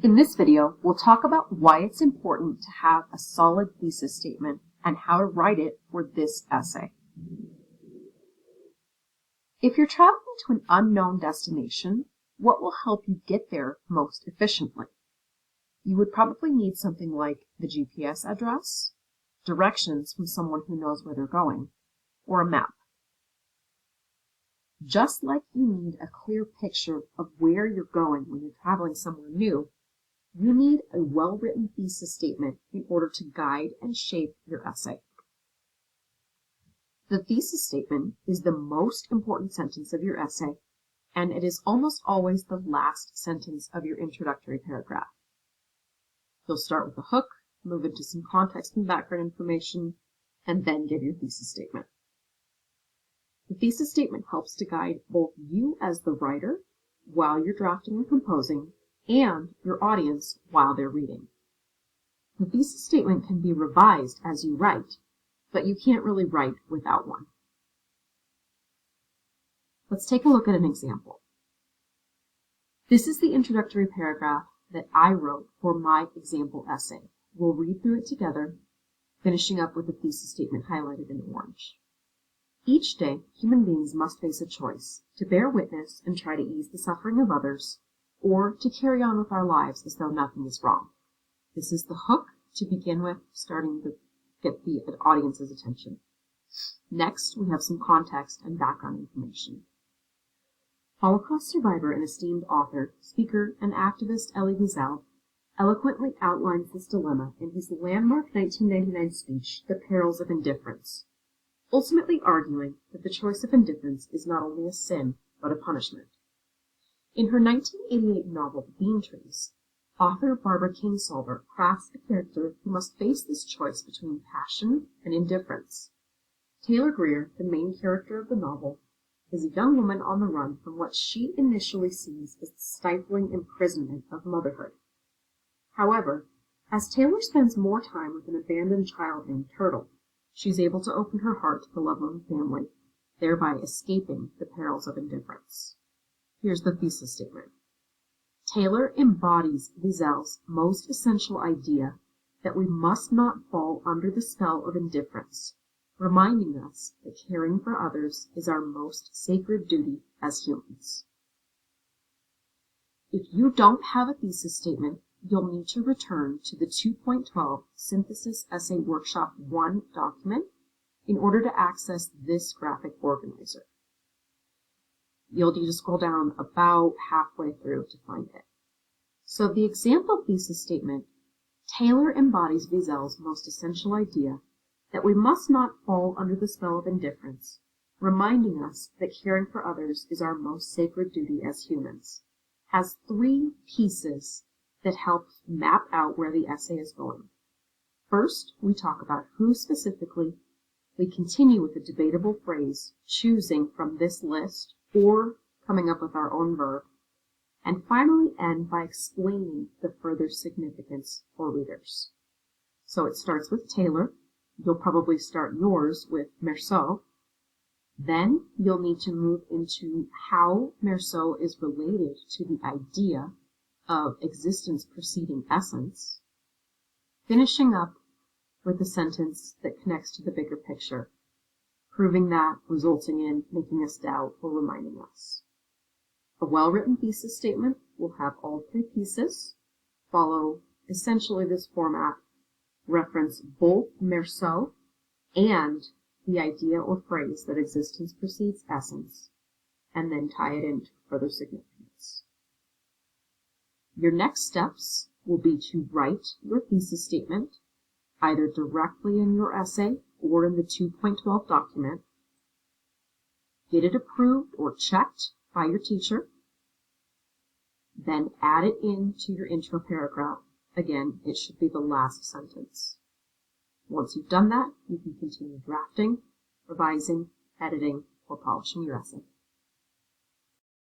In this video, we'll talk about why it's important to have a solid thesis statement and how to write it for this essay. If you're traveling to an unknown destination, what will help you get there most efficiently? You would probably need something like the GPS address, directions from someone who knows where they're going, or a map. Just like you need a clear picture of where you're going when you're traveling somewhere new, you need a well-written thesis statement in order to guide and shape your essay. The thesis statement is the most important sentence of your essay, and it is almost always the last sentence of your introductory paragraph. You'll start with a hook, move into some context and background information, and then give your thesis statement. The thesis statement helps to guide both you as the writer while you're drafting and composing, and your audience while they're reading. The thesis statement can be revised as you write, but you can't really write without one. Let's take a look at an example. This is the introductory paragraph that I wrote for my example essay. We'll read through it together, finishing up with the thesis statement highlighted in orange. Each day, human beings must face a choice to bear witness and try to ease the suffering of others, or to carry on with our lives as though nothing is wrong. This is the hook to begin with, starting to get the audience's attention. Next, we have some context and background information. Holocaust survivor and esteemed author, speaker, and activist Elie Wiesel eloquently outlines this dilemma in his landmark 1999 speech, The Perils of Indifference, ultimately arguing that the choice of indifference is not only a sin, but a punishment. In her 1988 novel, Bean Trees, author Barbara Kingsolver crafts a character who must face this choice between passion and indifference. Taylor Greer, the main character of the novel, is a young woman on the run from what she initially sees as the stifling imprisonment of motherhood. However, as Taylor spends more time with an abandoned child named Turtle, she's able to open her heart to the love of a family, thereby escaping the perils of indifference. Here's the thesis statement. Taylor embodies Wiesel's most essential idea that we must not fall under the spell of indifference, reminding us that caring for others is our most sacred duty as humans. If you don't have a thesis statement, you'll need to return to the 2.12 Synthesis Essay Workshop 1 document in order to access this graphic organizer. You'll need to scroll down about halfway through to find it. So the example thesis statement, Taylor embodies Wiesel's most essential idea that we must not fall under the spell of indifference, reminding us that caring for others is our most sacred duty as humans, has 3 pieces that help map out where the essay is going. First, we talk about who specifically. We continue with a debatable phrase, choosing from this list or coming up with our own verb, and finally end by explaining the further significance for readers. So it starts with Taylor. You'll probably start yours with Meursault. Then you'll need to move into how Meursault is related to the idea of existence preceding essence, finishing up with a sentence that connects to the bigger picture, proving that, resulting in making us doubt or reminding us. A well-written thesis statement will have all 3 pieces, follow essentially this format, reference both Meursault and the idea or phrase that existence precedes essence, and then tie it into further significance. Your next steps will be to write your thesis statement, either directly in your essay or in the 2.12 document, get it approved or checked by your teacher, then add it into your intro paragraph. Again, it should be the last sentence. Once you've done that, you can continue drafting, revising, editing, or polishing your essay.